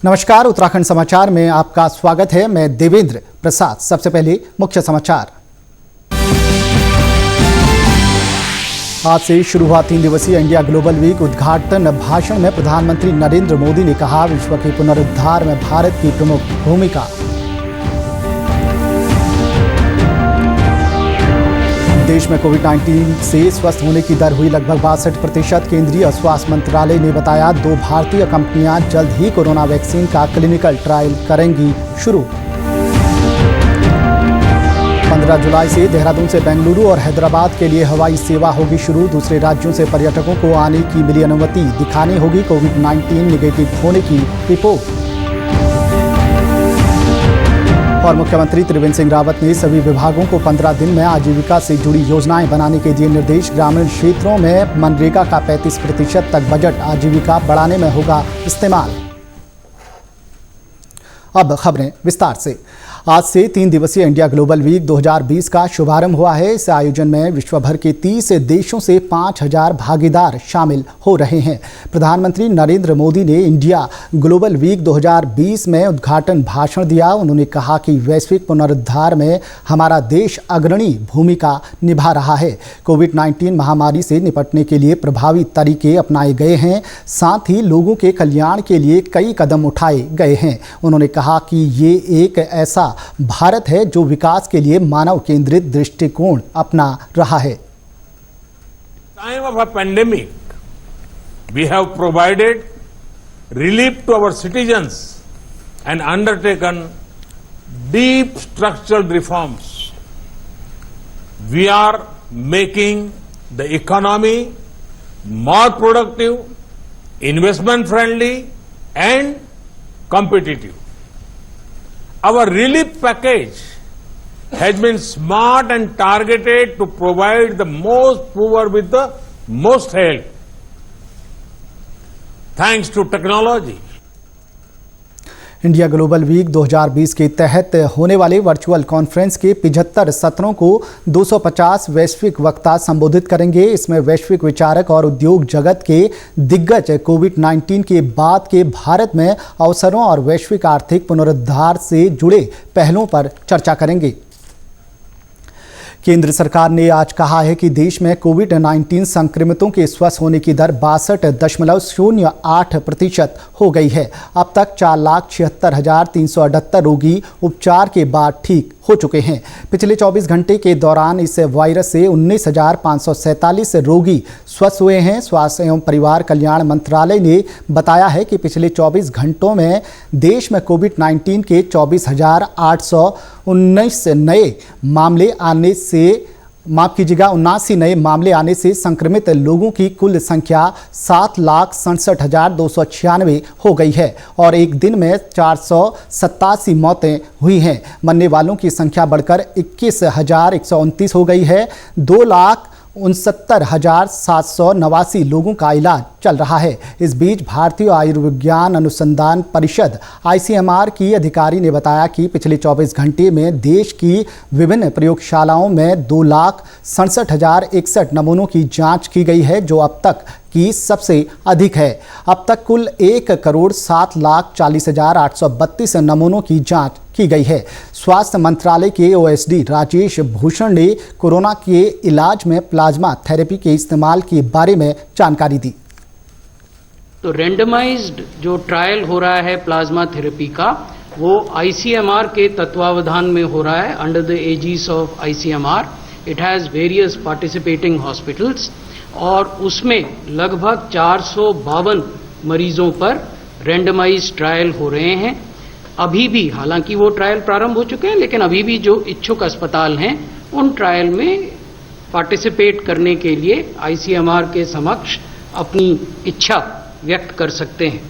नमस्कार, उत्तराखंड समाचार में आपका स्वागत है। मैं देवेंद्र प्रसाद। सबसे पहले मुख्य समाचार। आज से शुरू हुआ 3 दिवसीय इंडिया ग्लोबल वीक उद्घाटन भाषण में प्रधानमंत्री नरेंद्र मोदी ने कहा, विश्व के पुनरुद्धार में भारत की प्रमुख भूमिका। देश में कोविड-19 से स्वस्थ होने की दर हुई लगभग 62%। केंद्रीय स्वास्थ्य मंत्रालय ने बताया 2 भारतीय कंपनियां जल्द ही कोरोना वैक्सीन का क्लिनिकल ट्रायल करेंगी शुरू। 15 जुलाई से देहरादून से बेंगलुरु और हैदराबाद के लिए हवाई सेवा होगी शुरू। दूसरे राज्यों से पर्यटकों को आने की मिली अनुमति, दिखानी होगी कोविड-19 नेगेटिव होने की रिपोर्ट। और मुख्यमंत्री त्रिवेंद्र सिंह रावत ने सभी विभागों को 15 दिन में आजीविका से जुड़ी योजनाएं बनाने के दिए निर्देश। ग्रामीण क्षेत्रों में मनरेगा का 35% तक बजट आजीविका बढ़ाने में होगा इस्तेमाल। अब खबरें विस्तार से। आज से 3 दिवसीय इंडिया ग्लोबल वीक 2020 का शुभारंभ हुआ है। इस आयोजन में विश्व भर के 30 देशों से 5000 भागीदार शामिल हो रहे हैं। प्रधानमंत्री नरेंद्र मोदी ने इंडिया ग्लोबल वीक 2020 में उद्घाटन भाषण दिया। उन्होंने कहा कि वैश्विक पुनरुद्धार में हमारा देश अग्रणी भूमिका निभा रहा है। कोविड-19 महामारी से निपटने के लिए प्रभावी तरीके अपनाए गए हैं, साथ ही लोगों के कल्याण के लिए कई कदम उठाए गए हैं। उन्होंने कहा कि ये एक ऐसा भारत है जो विकास के लिए मानव केंद्रित दृष्टिकोण अपना रहा है। Time of a pandemic we have provided relief to our citizens and undertaken deep structural reforms. We are making the economy more productive, investment friendly and competitive. Our relief package has been smart and targeted to provide the most poor with the most help. Thanks to technology. India global week 2020 के तहत होने वाले virtual conference के 75 सत्रों को 250 वैश्विक वक्ता संबोधित करेंगे। इसमें वैश्विक विचारक और उद्योग जगत के दिग्गज कोविड-19 के बाद के भारत में अवसरों और वैश्विक आर्थिक पुनरुद्धार से जुड़े पहलुओं पर चर्चा करेंगे। केंद्र सरकार ने आज कहा है कि देश में कोविड-19 संक्रमितों के स्वस्थ होने की दर 62.08% हो गई है। अब तक 4,76,378 रोगी उपचार के बाद ठीक हो चुके हैं। पिछले 24 घंटे के दौरान इस वायरस से 19,547 रोगी स्वस्थ हुए हैं। स्वास्थ्य एवं परिवार कल्याण मंत्रालय ने बताया है कि पिछले 24 घंटों में देश में कोविड-19 के 24,819 नए मामले आने से 79 नए मामले आने से संक्रमित लोगों की कुल संख्या 7,67,296 हो गई है और एक दिन में 487 मौतें हुई हैं। मरने वालों की संख्या बढ़कर 21,129 हो गई है। 2,69,789 लोगों का इलाज चल रहा है। इस बीच भारतीय आयुर्विज्ञान अनुसंधान परिषद ICMR की अधिकारी ने बताया कि पिछले 24 घंटे में देश की विभिन्न प्रयोगशालाओं में 2,67,061 नमूनों की जांच की गई है, जो अब तक की सबसे अधिक है। अब तक कुल 1,07,40,832 नमूनों की जांच की गई है। स्वास्थ्य मंत्रालय के OSD राजेश भूषण ने कोरोना के इलाज में प्लाज्मा थेरेपी के इस्तेमाल के बारे में जानकारी दी। तो रेंडमाइज्ड जो ट्रायल हो रहा है प्लाज्मा थेरेपी का, वो ICMR के तत्वावधान में हो रहा है, under the aegis of ICMR। It has various participating hospitals और उसमें लगभग 452 मरीजों पर रेंडमाइज्ड ट्रायल हो रहे हैं। अभी भी, हालांकि वो ट्रायल प्रारंभ हो चुके हैं, लेकिन अभी भी जो इच्छुक अस्पताल हैं उन ट्रायल में पार्टिसिपेट करने के लिए ICMR के समक्ष अपनी इच्छा व्यक्त कर सकते हैं।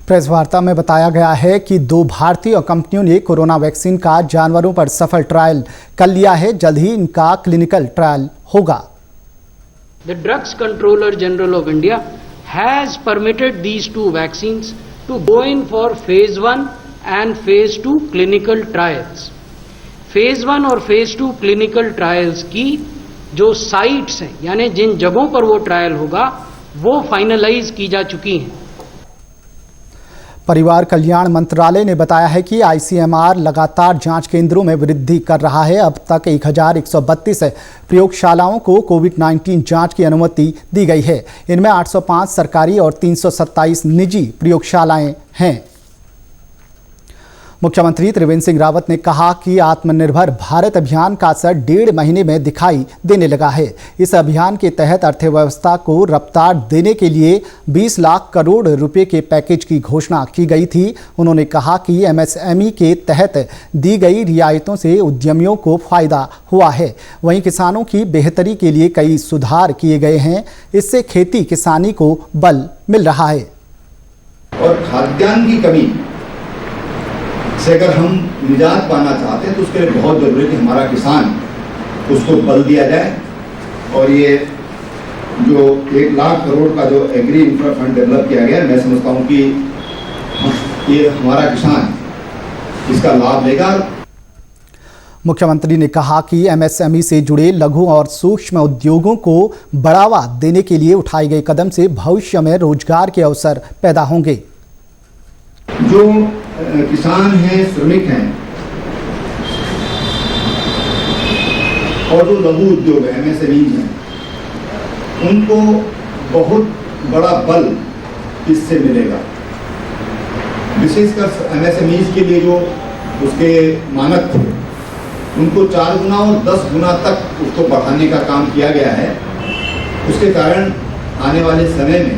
प्रेस वार्ता में बताया गया है कि 2 भारतीय कंपनियों ने कोरोना वैक्सीन का जानवरों पर सफल ट्रायल कर लिया है। जल्द ही इनका क्लिनिकल ट्रायल होगा। The Drugs Controller General of India has permitted these 2 vaccines to go in for phase 1 and phase 2 clinical trials. phase 1 और phase 2 clinical trials की जो साइट्स हैं, यानी जिन जगहों पर वो ट्रायल होगा, वो फाइनलाइज की जा चुकी हैं। परिवार कल्याण मंत्रालय ने बताया है कि आईसीएमआर लगातार जांच केंद्रों में वृद्धि कर रहा है। अब तक 1132 प्रयोगशालाओं को कोविड-19 जांच की अनुमति दी गई है। इनमें 805 सरकारी और 327 निजी प्रयोगशालाएं हैं। मुख्यमंत्री त्रिवेंद्र सिंह रावत ने कहा कि आत्मनिर्भर भारत अभियान का असर 1.5 महीने में दिखाई देने लगा है। इस अभियान के तहत अर्थव्यवस्था को रफ्तार देने के लिए 20 लाख करोड़ रुपए के पैकेज की घोषणा की गई थी। उन्होंने कहा कि एमएसएमई के तहत दी गई रियायतों से उद्यमियों को फायदा हुआ है। वहीं किसानों की बेहतरी के लिए कई सुधार किए गए हैं। इससे खेती किसानी को बल मिल रहा है। और खाद्यान्न की कमी से अगर हम निजात पाना चाहते हैं तो उसके लिए बहुत जरूरी है कि हमारा किसान उसको बल दिया जाए। और ये जो 1 लाख करोड़ का जो एग्री इंफ्रा फंड डेवलप किया गया है, मैं समझता हूँ कि ये हमारा किसान इसका लाभ लेगा। मुख्यमंत्री ने कहा कि एमएसएमई से जुड़े लघु और सूक्ष्म उद्योगों को बढ़ावा देने के लिए उठाए गए कदम से भविष्य में रोजगार के अवसर पैदा होंगे। जो किसान हैं, श्रमिक हैं और जो लघु उद्योग है, एमएसएमई हैं, उनको बहुत बड़ा बल इससे मिलेगा। विशेषकर एमएसएमई के लिए जो उसके मानक थे उनको 4 गुना और 10 गुना तक उसको बढ़ाने का काम किया गया है। उसके कारण आने वाले समय में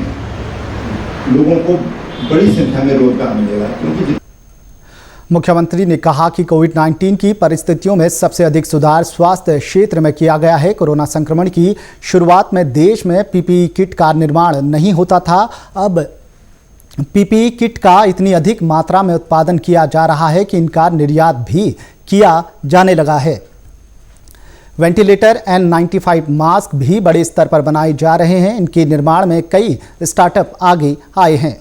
लोगों को बड़ी संख्या में रोजगार मिलेगा। क्योंकि मुख्यमंत्री ने कहा कि कोविड-19 की परिस्थितियों में सबसे अधिक सुधार स्वास्थ्य क्षेत्र में किया गया है। कोरोना संक्रमण की शुरुआत में देश में पीपीई किट का निर्माण नहीं होता था। अब पीपीई किट का इतनी अधिक मात्रा में उत्पादन किया जा रहा है कि इनका निर्यात भी किया जाने लगा है। वेंटिलेटर N95 मास्क भी बड़े स्तर पर बनाए जा रहे हैं। इनके निर्माण में कई स्टार्टअप आगे आए हैं।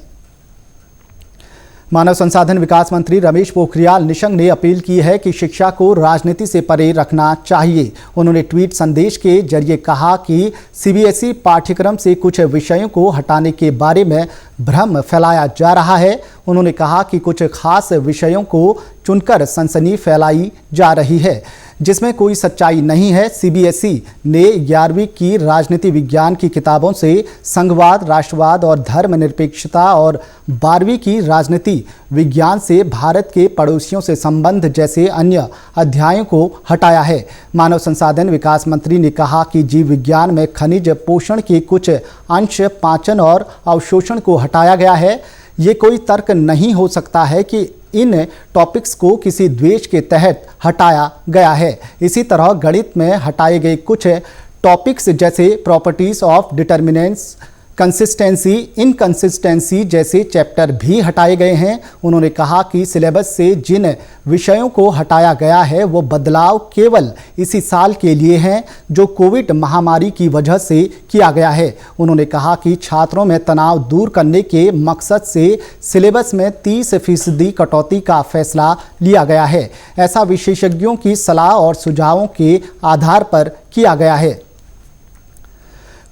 मानव संसाधन विकास मंत्री रमेश पोखरियाल निशंक ने अपील की है कि शिक्षा को राजनीति से परे रखना चाहिए। उन्होंने ट्वीट संदेश के जरिए कहा कि सीबीएसई पाठ्यक्रम से कुछ विषयों को हटाने के बारे में भ्रम फैलाया जा रहा है। उन्होंने कहा कि कुछ खास विषयों को चुनकर सनसनी फैलाई जा रही है जिसमें कोई सच्चाई नहीं है। सीबीएसई ने 11वीं की राजनीति विज्ञान की किताबों से संघवाद, राष्ट्रवाद और धर्मनिरपेक्षता और 12वीं की राजनीति विज्ञान से भारत के पड़ोसियों से संबंध जैसे अन्य अध्यायों को हटाया है। मानव संसाधन विकास मंत्री ने कहा कि जीव विज्ञान में खनिज पोषण के कुछ अंश, पाचन और अवशोषण को हटाया गया है। ये कोई तर्क नहीं हो सकता है कि इन टॉपिक्स को किसी द्वेष के तहत हटाया गया है। इसी तरह गणित में हटाए गए कुछ टॉपिक्स जैसे properties of determinants, consistency, inconsistency जैसे चैप्टर भी हटाए गए हैं। उन्होंने कहा कि सिलेबस से जिन विषयों को हटाया गया है वो बदलाव केवल इसी साल के लिए हैं जो कोविड महामारी की वजह से किया गया है। उन्होंने कहा कि छात्रों में तनाव दूर करने के मकसद से सिलेबस में 30% कटौती का फैसला लिया गया है। ऐसा विशेषज्ञों की सलाह और सुझावों के आधार पर किया गया है।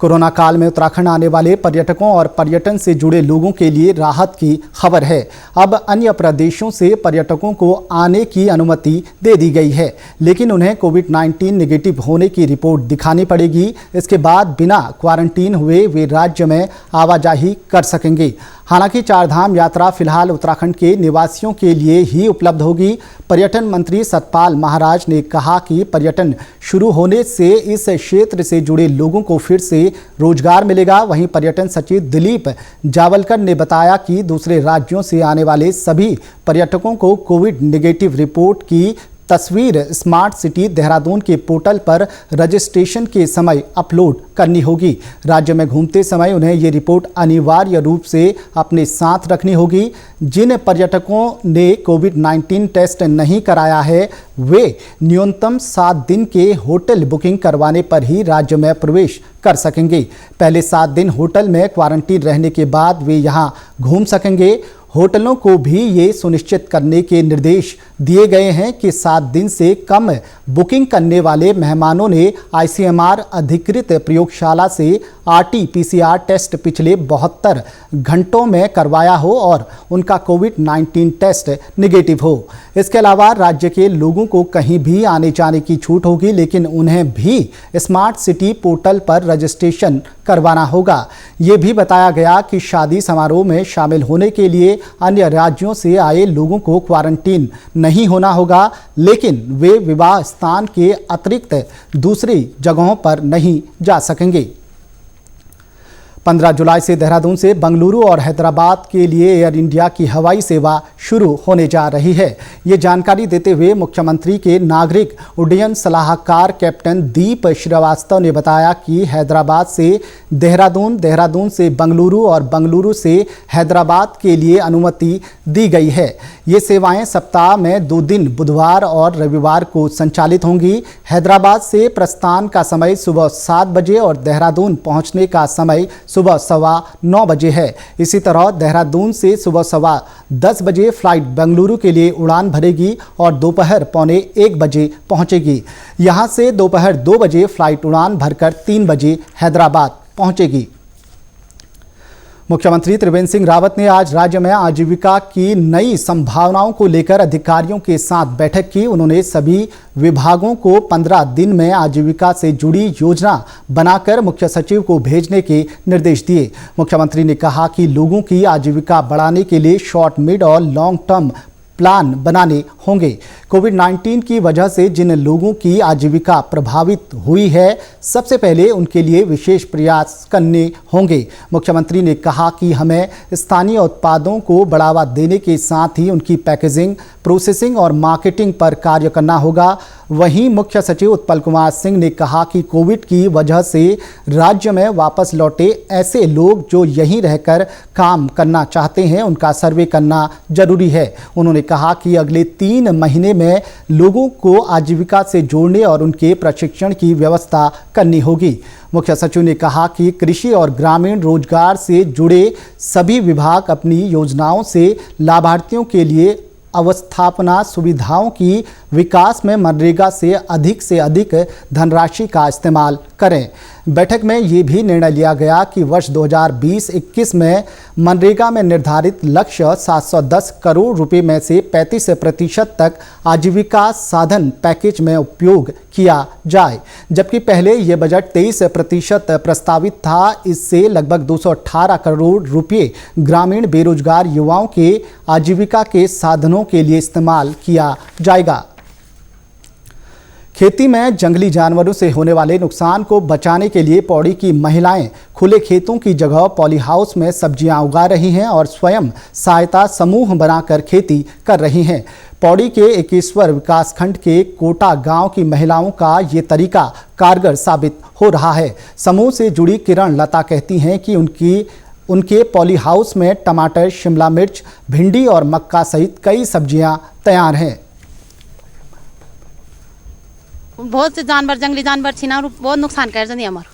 कोरोना काल में उत्तराखंड आने वाले पर्यटकों और पर्यटन से जुड़े लोगों के लिए राहत की खबर है। अब अन्य प्रदेशों से पर्यटकों को आने की अनुमति दे दी गई है, लेकिन उन्हें कोविड-19 नेगेटिव होने की रिपोर्ट दिखानी पड़ेगी। इसके बाद बिना क्वारंटीन हुए वे राज्य में आवाजाही कर सकेंगे। हालांकि चारधाम यात्रा फिलहाल उत्तराखंड के निवासियों के लिए ही उपलब्ध होगी। पर्यटन मंत्री सतपाल महाराज ने कहा कि पर्यटन शुरू होने से इस क्षेत्र से जुड़े लोगों को फिर से रोजगार मिलेगा। वहीं पर्यटन सचिव दिलीप जावलकर ने बताया कि दूसरे राज्यों से आने वाले सभी पर्यटकों को कोविड नेगेटिव रिपोर्ट की तस्वीर स्मार्ट सिटी देहरादून के पोर्टल पर रजिस्ट्रेशन के समय अपलोड करनी होगी। राज्य में घूमते समय उन्हें ये रिपोर्ट अनिवार्य रूप से अपने साथ रखनी होगी। जिन पर्यटकों ने कोविड-19 टेस्ट नहीं कराया है वे न्यूनतम 7 दिन के होटल बुकिंग करवाने पर ही राज्य में प्रवेश कर सकेंगे। पहले 7 दिन होटल में क्वारंटीन रहने के बाद वे यहाँ घूम सकेंगे। होटलों को भी ये सुनिश्चित करने के निर्देश दिए गए हैं कि 7 दिन से कम बुकिंग करने वाले मेहमानों ने आईसीएमआर अधिकृत प्रयोगशाला से RT-PCR टेस्ट पिछले 72 घंटों में करवाया हो और उनका कोविड-19 टेस्ट निगेटिव हो। इसके अलावा राज्य के लोगों को कहीं भी आने जाने की छूट होगी, लेकिन उन्हें भी स्मार्ट सिटी पोर्टल पर रजिस्ट्रेशन करवाना होगा। ये भी बताया गया कि शादी समारोह में शामिल होने के लिए अन्य राज्यों से आए लोगों को क्वारंटीन नहीं होना होगा, लेकिन वे विवाह स्थान के अतिरिक्त दूसरी जगहों पर नहीं जा सकेंगे। 15 जुलाई से देहरादून से बंगलुरु और हैदराबाद के लिए एयर इंडिया की हवाई सेवा शुरू होने जा रही है। ये जानकारी देते हुए मुख्यमंत्री के नागरिक उड्डयन सलाहकार कैप्टन दीप श्रीवास्तव ने बताया कि हैदराबाद से देहरादून, देहरादून से बंगलुरु और बंगलुरु से हैदराबाद के लिए अनुमति दी गई है। ये सेवाएं सप्ताह में 2 दिन बुधवार और रविवार को संचालित होंगी। हैदराबाद से प्रस्थान का समय सुबह 7 बजे और देहरादून पहुंचने का समय सुबह 9:15 बजे है। इसी तरह देहरादून से सुबह 10:15 बजे फ्लाइट बेंगलुरु के लिए उड़ान भरेगी और दोपहर 12:45 बजे पहुंचेगी। यहां से दोपहर 2 बजे फ्लाइट उड़ान भरकर 3 बजे हैदराबाद पहुंचेगी। मुख्यमंत्री त्रिवेंद्र सिंह रावत ने आज राज्य में आजीविका की नई संभावनाओं को लेकर अधिकारियों के साथ बैठक की। उन्होंने सभी विभागों को 15 दिन में आजीविका से जुड़ी योजना बनाकर मुख्य सचिव को भेजने के निर्देश दिए। मुख्यमंत्री ने कहा कि लोगों की आजीविका बढ़ाने के लिए शॉर्ट, मिड और लॉन्ग टर्म प्लान बनाने होंगे। कोविड-19 की वजह से जिन लोगों की आजीविका प्रभावित हुई है, सबसे पहले उनके लिए विशेष प्रयास करने होंगे। मुख्यमंत्री ने कहा कि हमें स्थानीय उत्पादों को बढ़ावा देने के साथ ही उनकी पैकेजिंग, प्रोसेसिंग और मार्केटिंग पर कार्य करना होगा। वहीं मुख्य सचिव उत्पल कुमार सिंह ने कहा कि कोविड की वजह से राज्य में वापस लौटे ऐसे लोग जो यहीं रहकर काम करना चाहते हैं, उनका सर्वे करना जरूरी है। उन्होंने कहा कि अगले 3 महीने में लोगों को आजीविका से जोड़ने और उनके प्रशिक्षण की व्यवस्था करनी होगी। मुख्य सचिव ने कहा कि कृषि और ग्रामीण रोजगार से जुड़े सभी विभाग अपनी योजनाओं से लाभार्थियों के लिए अवस्थापना सुविधाओं की विकास में मनरेगा से अधिक धनराशि का इस्तेमाल करें। बैठक में ये भी निर्णय लिया गया कि वर्ष 2020-21 में मनरेगा में निर्धारित लक्ष्य 710 करोड़ रुपए में से 35% तक आजीविका साधन पैकेज में उपयोग किया जाए, जबकि पहले ये बजट 23% प्रस्तावित था। इससे लगभग 218 करोड़ रुपए ग्रामीण बेरोजगार युवाओं के आजीविका के साधनों के लिए इस्तेमाल किया जाएगा। खेती में जंगली जानवरों से होने वाले नुकसान को बचाने के लिए पौड़ी की महिलाएं खुले खेतों की जगह पॉली हाउस में सब्जियां उगा रही हैं और स्वयं सहायता समूह बनाकर खेती कर रही हैं। पौड़ी के एकेश्वर विकासखंड के कोटा गांव की महिलाओं का ये तरीका कारगर साबित हो रहा है। समूह से जुड़ी किरण लता कहती हैं कि उनके पॉली हाउस में टमाटर, शिमला मिर्च, भिंडी और मक्का सहित कई सब्जियां तैयार हैं। बहुत से जानवर, जंगली जानवर छीना बहुत नुकसान कर जाती हमार,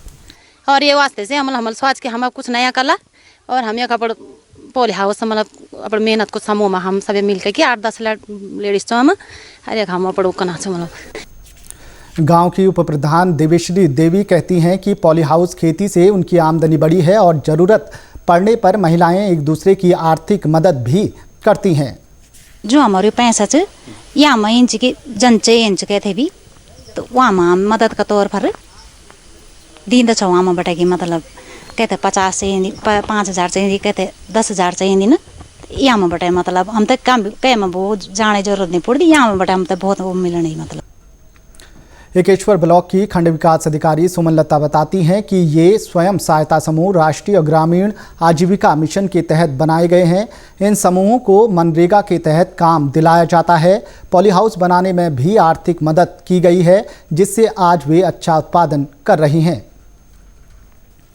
और ये वास्ते से हम सोच के हम कुछ नया कला और हम एक पॉली हाउस मतलब अपन मेहनत को समूह में हम सब मिल के 8-10 लेडीज तो हम हर एक हम कना मतलब। गांव की उप प्रधान देवेश्री देवी कहती हैं कि पॉली हाउस खेती से उनकी आमदनी बढ़ी है और जरूरत पड़ने पर महिलाएं एक दूसरे की आर्थिक मदद भी करती हैं। जो हमारे पैसा से या इंच के जंचे इंच के थे भी तो वहाँ मदद का तौर पर दिँदछौँ वहाँ बटाकि मतलब कहते 50 चाहिए, 5,000 चाहिए, कहते 10,000 चाहिए ना, यहाँ बटे मतलब हम तो काम कहीं में बहुत जाने जरूरत नहीं पड़ती, यहाँ बटे हम तो बहुत वो मिलने मतलब। एकेश्वर ब्लॉक की खंड विकास अधिकारी सुमन लता बताती हैं कि ये स्वयं सहायता समूह राष्ट्रीय ग्रामीण आजीविका मिशन के तहत बनाए गए हैं। इन समूहों को मनरेगा के तहत काम दिलाया जाता है। पॉली हाउस बनाने में भी आर्थिक मदद की गई है, जिससे आज वे अच्छा उत्पादन कर रही हैं।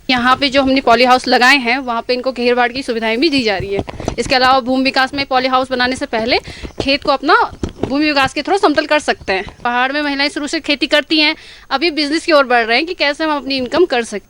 यहाँ पे जो हमने पॉली हाउस लगाए हैं वहाँ पे इनको घेर बाड़ की सुविधाएं भी दी जा रही है। इसके अलावा भूमि विकास में पॉली हाउस बनाने से पहले खेत को अपना भूमि विकास के थ्रू समतल कर सकते हैं। पहाड़ में महिलाएं शुरू से खेती करती हैं, अभी बिजनेस की ओर बढ़ रहे हैं कि कैसे हम अपनी इनकम कर सकते।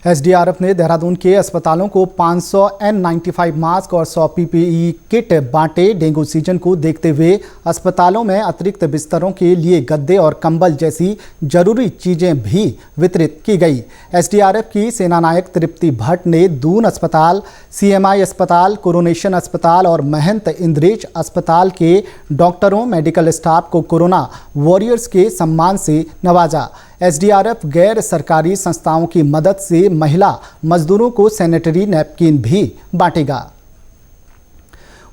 एसडीआरएफ ने देहरादून के अस्पतालों को 500 N95 मास्क और 100 PPE किट बांटे। डेंगू सीजन को देखते हुए अस्पतालों में अतिरिक्त बिस्तरों के लिए गद्दे और कंबल जैसी जरूरी चीजें भी वितरित की गई। एसडीआरएफ की सेनानायक तृप्ति भट्ट ने दून अस्पताल, CMI अस्पताल, कोरोनेशन अस्पताल और महंत इंद्रेश अस्पताल के डॉक्टरों, मेडिकल स्टाफ को कोरोना वॉरियर्स के सम्मान से नवाजा। एसडीआरएफ गैर सरकारी संस्थाओं की मदद से महिला मजदूरों को सैनिटरी नैपकिन भी बांटेगा।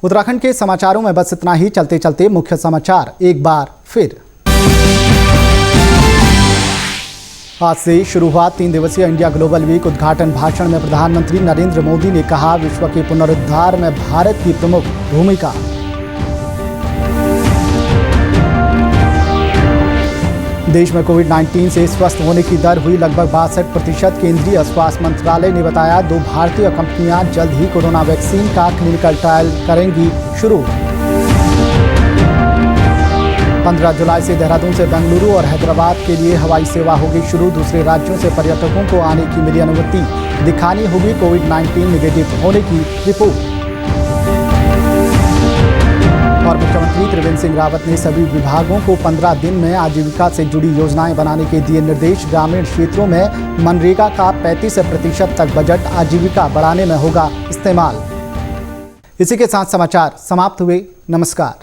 उत्तराखंड के समाचारों में बस इतना ही। चलते चलते मुख्य समाचार एक बार फिर। आज से शुरू हुआ 3 दिवसीय इंडिया ग्लोबल वीक। उद्घाटन भाषण में प्रधानमंत्री नरेंद्र मोदी ने कहा, विश्व के पुनरुद्धार में भारत की प्रमुख भूमिका। देश में कोविड-19 से स्वस्थ होने की दर हुई लगभग 62%। केंद्रीय स्वास्थ्य मंत्रालय ने बताया 2 भारतीय कंपनियां जल्द ही कोरोना वैक्सीन का क्लिनिकल ट्रायल करेंगी शुरू। 15 जुलाई से देहरादून से बेंगलुरु और हैदराबाद के लिए हवाई सेवा होगी शुरू। दूसरे राज्यों से पर्यटकों को आने की मिली अनुमति, दिखानी होगी कोविड-19 नेगेटिव होने की रिपोर्ट। और मुख्यमंत्री त्रिवेंद्र सिंह रावत ने सभी विभागों को 15 दिन में आजीविका से जुड़ी योजनाएं बनाने के दिए निर्देश। ग्रामीण क्षेत्रों में मनरेगा का 35% तक बजट आजीविका बढ़ाने में होगा इस्तेमाल। इसी के साथ समाचार समाप्त हुए। नमस्कार।